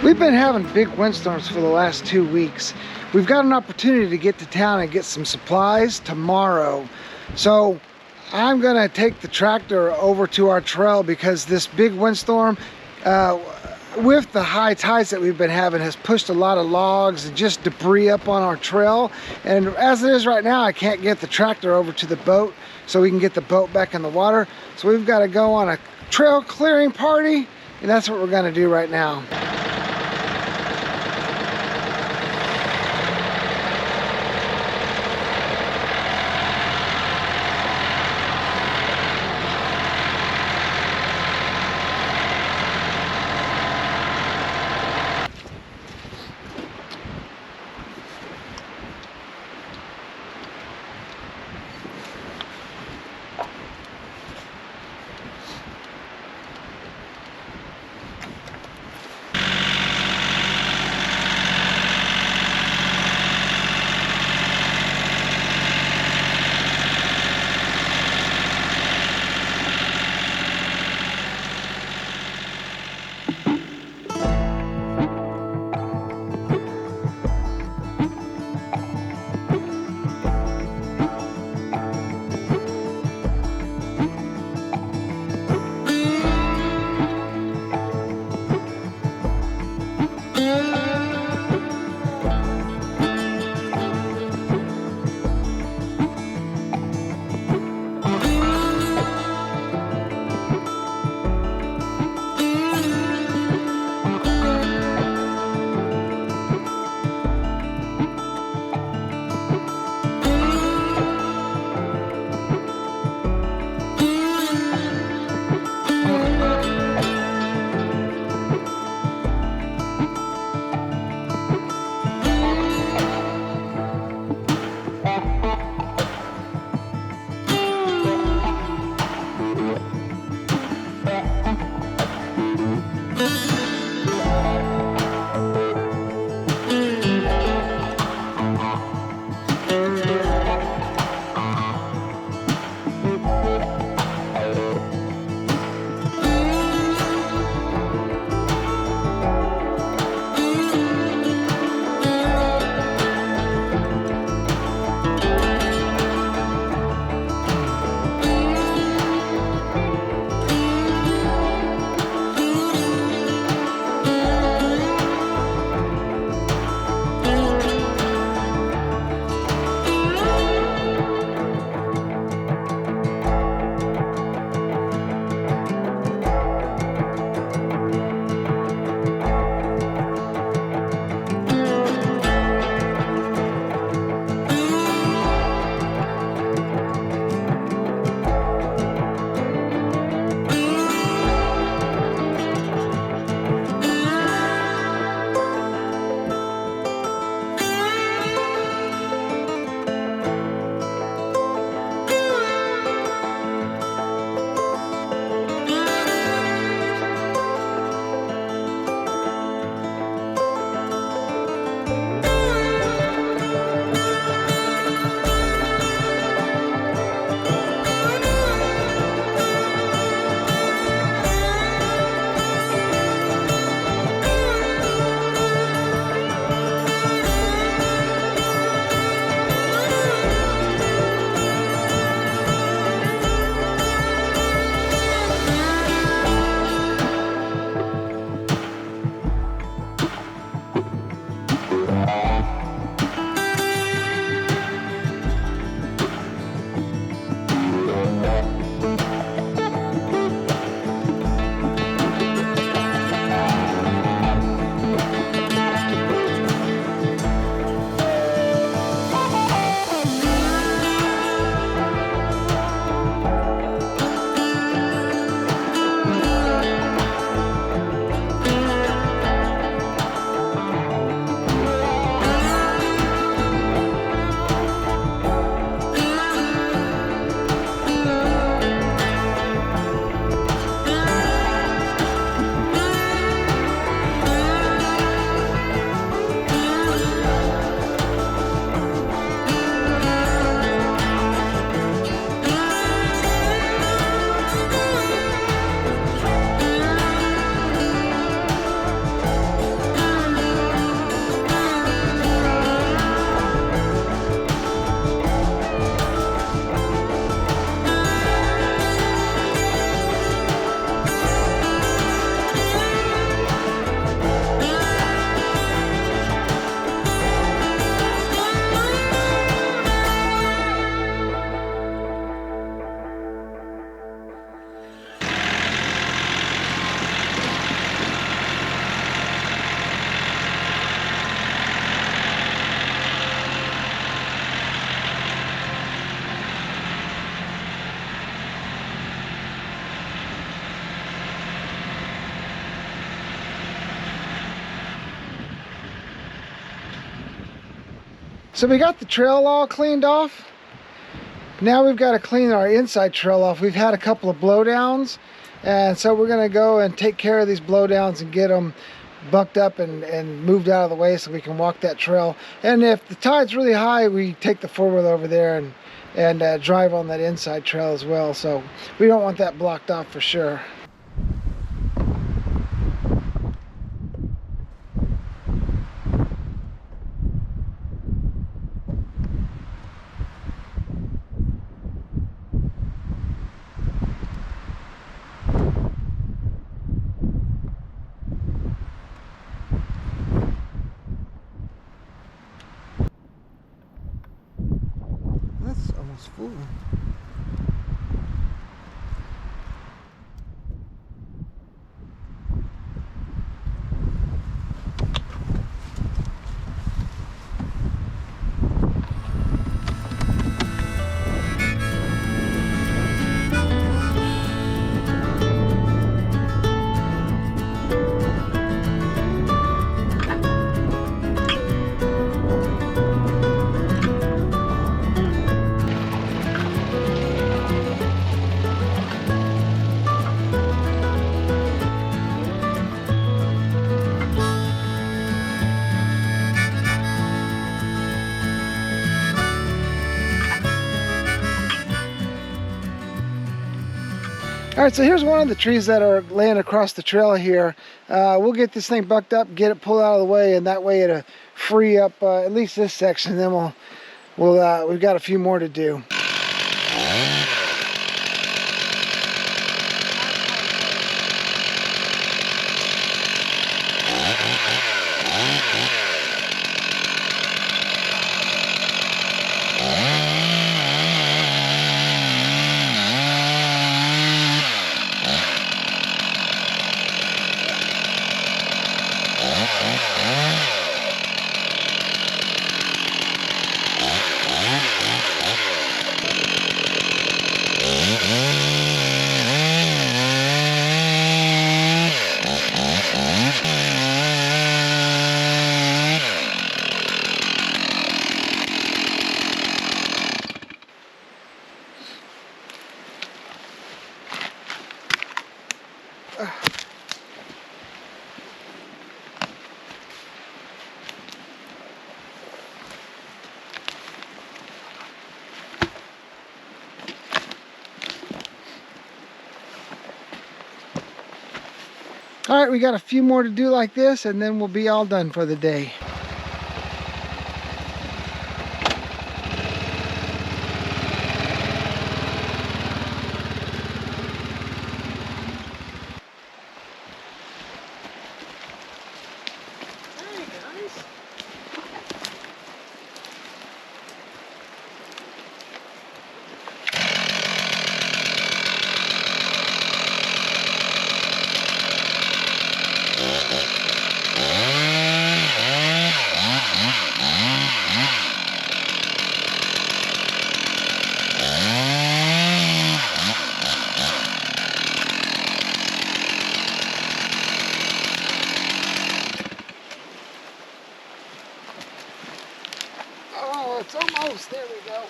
We've been having big windstorms for the last 2 weeks. We've got an opportunity to get to town and get some supplies tomorrow. So I'm gonna take the tractor over to our trail because this big windstorm, with the high tides that we've been having, has pushed a lot of logs and just debris up on our trail. And as it is right now, I can't get the tractor over to the boat so we can get the boat back in the water. So we've got to go on a trail clearing party, and that's what we're gonna do right now. So we got the trail all cleaned off. Now we've got to clean our inside trail off. We've had a couple of blowdowns, and so we're going to go and take care of these blowdowns and get them bucked up and moved out of the way so we can walk that trail. And if the tide's really high, we take the four-wheel over there and drive on that inside trail as well. So we don't want that blocked off for sure. That's almost full. All right, so here's one of the trees that are laying across the trail here. We'll get this thing bucked up, get it pulled out of the way, and that way it'll free up at least this section. Then we've got a few more to do. All right, we got a few more to do like this, and then we'll be all done for the day. It's almost, there we go.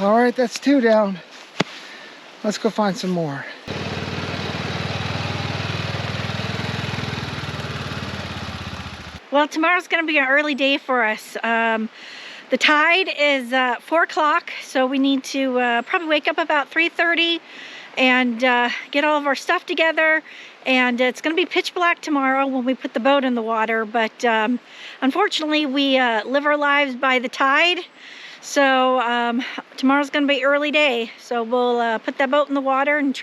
All right, that's 2 down. Let's go find some more. Well, tomorrow's going to be an early day for us. The tide is 4 o'clock, so we need to probably wake up about 3:30 and get all of our stuff together. And it's going to be pitch black tomorrow when we put the boat in the water. But unfortunately, we live our lives by the tide. So tomorrow's going to be early day. So we'll put that boat in the water and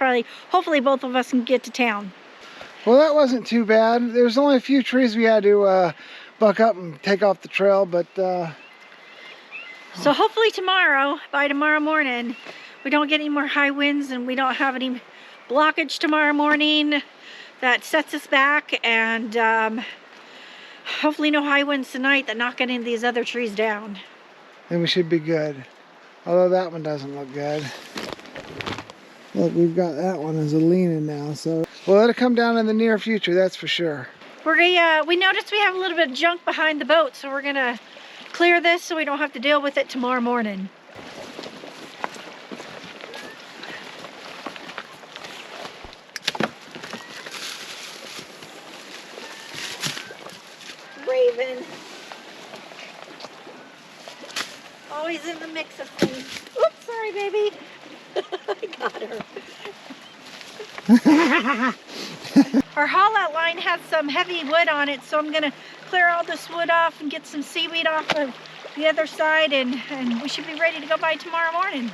hopefully both of us can get to town. Well, that wasn't too bad. There's only a few trees we had to buck up and take off the trail, but... So hopefully by tomorrow morning, we don't get any more high winds and we don't have any blockage tomorrow morning that sets us back, and hopefully no high winds tonight that knock any of these other trees down. Then we should be good. Although that one doesn't look good. Look, we've got that one as a leaning now, so we'll let it come down in the near future, that's for sure. We noticed we have a little bit of junk behind the boat, so we're gonna clear this so we don't have to deal with it tomorrow morning. Raven. Always in the mix of things. Oops, sorry, baby. I got her. Our haul out line has some heavy wood on it, so I'm gonna clear all this wood off and get some seaweed off of the other side, and we should be ready to go by tomorrow morning.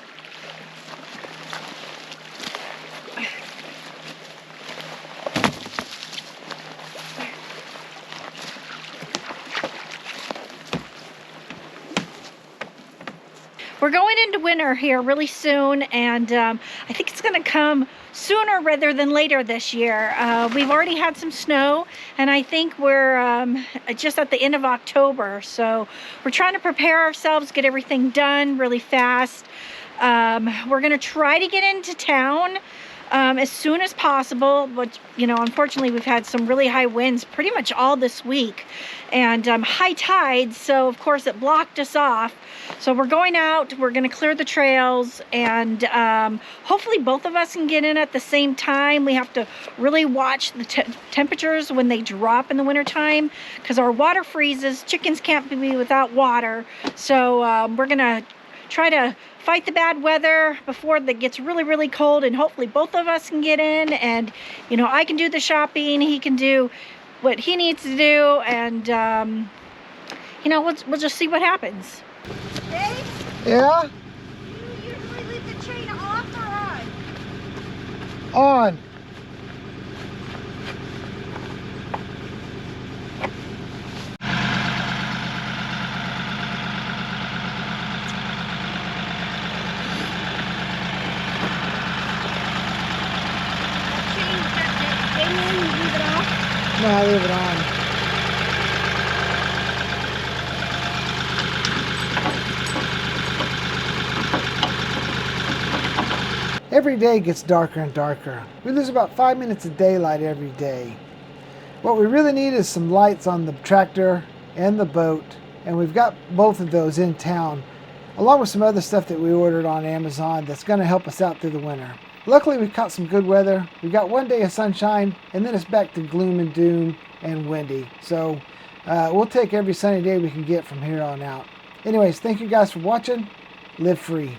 We're going into winter here really soon, and I think it's going to come sooner rather than later this year. We've already had some snow, and I think we're just at the end of October, so we're trying to prepare ourselves, get everything done really fast. We're going to try to get into town as soon as possible, but you know, unfortunately we've had some really high winds pretty much all this week, and high tides, so of course it blocked us off. So we're going out, we're going to clear the trails, and hopefully both of us can get in at the same time. We have to really watch the temperatures when they drop in the wintertime, because our water freezes. Chickens can't be without water, so we're going to try to fight the bad weather before it gets really, really cold, and hopefully both of us can get in, and you know, I can do the shopping, he can do what he needs to do, and you know, we'll just see what happens. Dave? Yeah? Do you usually leave the chain off or on? On. No, I leave it on. Every day gets darker and darker. We lose about 5 minutes of daylight every day. What we really need is some lights on the tractor and the boat, and we've got both of those in town, along with some other stuff that we ordered on Amazon that's going to help us out through the winter. Luckily, we caught some good weather. We got one day of sunshine, and then it's back to gloom and doom and windy. So we'll take every sunny day we can get from here on out. Anyways, thank you guys for watching. Live free.